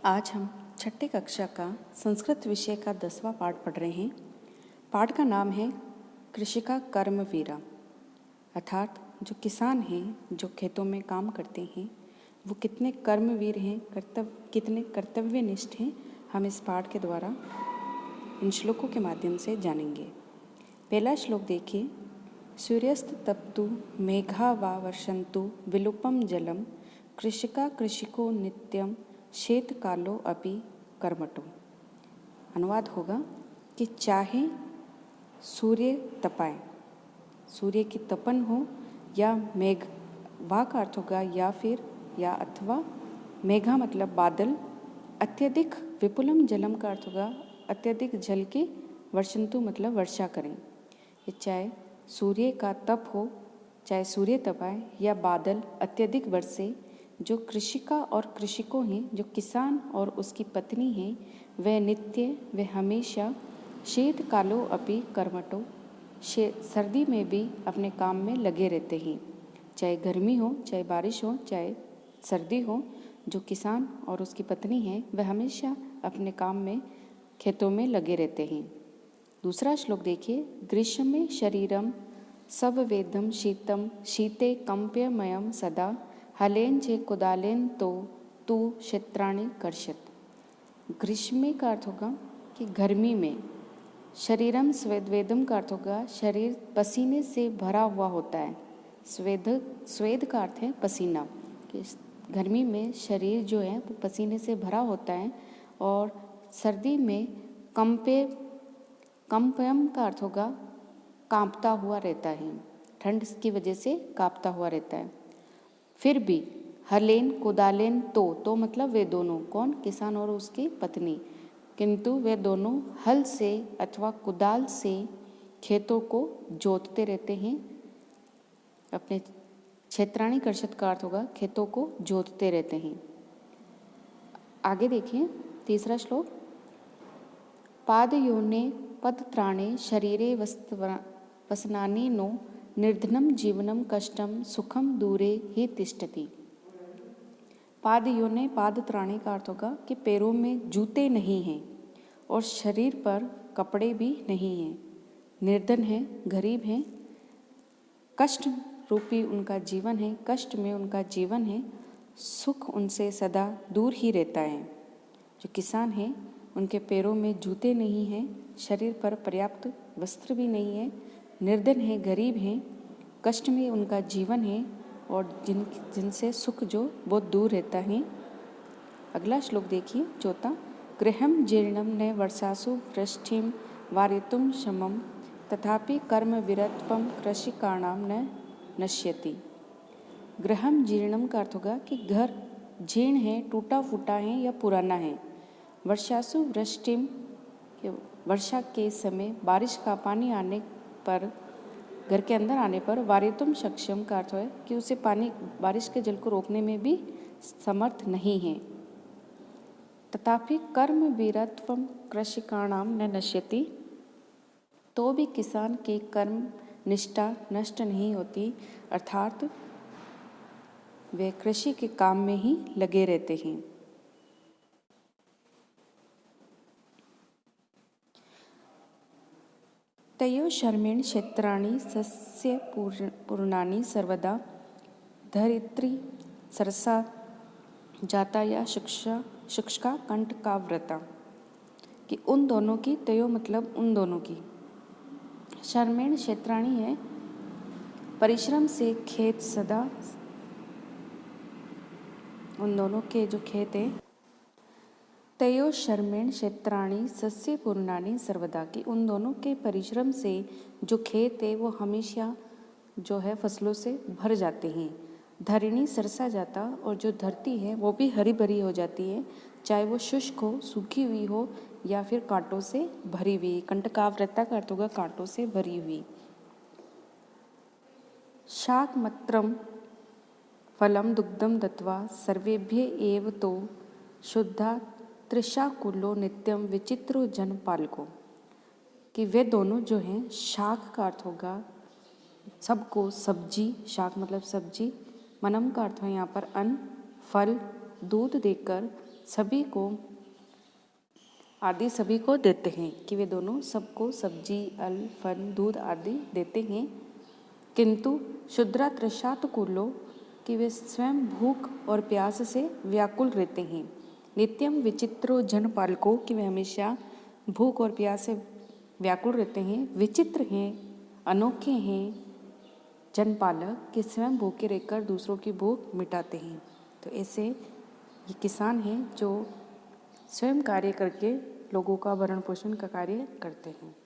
आज हम छठी कक्षा का संस्कृत विषय का 10वां पाठ पढ़ रहे हैं। पाठ का नाम है कृषिका कर्मवीरा, अर्थात जो किसान हैं, जो खेतों में काम करते हैं, वो कितने कर्मवीर हैं, कितने कर्तव्यनिष्ठ हैं, हम इस पाठ के द्वारा इन श्लोकों के माध्यम से जानेंगे। पहला श्लोक देखिए। सूर्यस्त तप्तु मेघा वा वर्षन्तु विलुपम जलम कृषिका कृषिको नित्यम शेत कालो अपि कर्मटो। अनुवाद होगा कि चाहे सूर्य तपाए, सूर्य की तपन हो, या मेघ, वाह का अर्थ होगा या अथवा मेघा मतलब बादल, अत्यधिक विपुलम जलम का अर्थ होगा अत्यधिक जल के, वर्षंतु मतलब वर्षा करें। ये चाहे सूर्य का तप हो, चाहे सूर्य तपाए या बादल अत्यधिक बरसे, जो कृषिका और कृषिकों हैं, जो किसान और उसकी पत्नी हैं, वह नित्य, वह हमेशा शीत कालो अपि कर्मटो, सर्दी में भी अपने काम में लगे रहते हैं। चाहे गर्मी हो, चाहे बारिश हो, चाहे सर्दी हो, जो किसान और उसकी पत्नी हैं वह हमेशा अपने काम में, खेतों में लगे रहते हैं। दूसरा श्लोक देखिए। ग्रीष्मे शरीरम सववेदम शीतम शीते कंप्यमयम सदा हलेन चे कुदालेन तू क्षेत्राणि कर्षत। ग्रीष्म का अर्थ होगा कि गर्मी में, शरीरम स्वेदवेदम का अर्थ होगा शरीर पसीने से भरा हुआ होता है। स्वेद का अर्थ है पसीना, कि गर्मी में शरीर जो है वो पसीने से भरा होता है। और सर्दी में कंपयम का अर्थ होगा कांपता हुआ रहता है, ठंड की वजह से कांपता हुआ रहता है। फिर भी हलेन कुदालेन तो मतलब वे दोनों, कौन? किसान और उसकी पत्नी, किंतु वे दोनों हल से अथवा कुदाल से खेतों को जोतते रहते हैं। अपने क्षेत्राणि कर्षत का अर्थ होगा खेतों को जोतते रहते हैं। आगे देखिए तीसरा श्लोक। पादयोने पदत्राणे शरीरे वसनानि नो निर्धनम जीवनम कष्टम सुखम दूरे ही तिष्ठति। पादयोने, पादत्राणे का अर्थ होगा कि पैरों में जूते नहीं हैं और शरीर पर कपड़े भी नहीं हैं, निर्धन हैं, गरीब हैं, कष्ट रूपी उनका जीवन है, कष्ट में उनका जीवन है, सुख उनसे सदा दूर ही रहता है। जो किसान हैं उनके पैरों में जूते नहीं हैं, शरीर पर पर्याप्त वस्त्र भी नहीं है, निर्धन है, गरीब हैं, कष्ट में उनका जीवन है और जिनसे सुख जो वो दूर रहता है। अगला श्लोक देखिए चौथा। गृहम जीर्णम न वर्षासु वृष्टिम वारितुम शमम तथापि कर्म विरत्वम कृषिकाणाम न नश्यति। गृहम जीर्णम का अर्थ होगा कि घर जीर्ण है, टूटा फूटा है या पुराना है। वर्षासु वृष्टिम, वर्षा के समय बारिश का पानी आने पर, घर के अंदर आने पर, वारितुम सक्षम का अर्थ है कि उसे पानी, बारिश के जल को रोकने में भी समर्थ नहीं है। तथापि कर्म वीरत्वम कृषिकाणाम न नश्यति, तो भी किसान की कर्म निष्ठा नष्ट नहीं होती, अर्थात वे कृषि के काम में ही लगे रहते हैं। तयो शर्मेण क्षेत्राणि सस्य पूर्णानि सर्वदा धरित्री सरसा जाता या शुष्का कंठ का व्रता। कि उन दोनों की, तयो मतलब उन दोनों की, शर्मेण क्षेत्राणि है परिश्रम से खेत सदा, उन दोनों के जो खेत है, तयो शर्मेण क्षेत्राणि सस्य पूर्णानि सर्वदा, की उन दोनों के परिश्रम से जो खेत है वो हमेशा जो है फसलों से भर जाते हैं। धरणी सरसा जाता, और जो धरती है वो भी हरी भरी हो जाती है, चाहे वो शुष्क हो, सूखी हुई हो, या फिर कांटों से भरी हुई। कंटकाव्रता का अर्थ होगा कांटों से भरी हुई। शाकमत्रम फलम दुग्धम दत्वा सर्वेभ्य एव तो शुद्धा त्रिशाकुलो नित्यम विचित्रो जन पालको। कि वे दोनों जो हैं, शाक का अर्थ होगा सबको, सब्जी, शाक मतलब सब्जी, मनम का अर्थ है यहाँ पर अन्न, फल, दूध देकर सभी को देते हैं, कि वे दोनों सबको सब्जी, अल, फल, दूध आदि देते हैं, किंतु शुद्रा तृषात कुलो, कि वे स्वयं भूख और प्यास से व्याकुल रहते हैं। नित्यम विचित्रो जनपालको, कि वे हमेशा भूख और प्यास से व्याकुल रहते हैं। विचित्र हैं, अनोखे हैं जनपालक, कि स्वयं भूखे रहकर दूसरों की भूख मिटाते हैं। तो ऐसे ये किसान हैं जो स्वयं कार्य करके लोगों का भरण पोषण का कार्य करते हैं।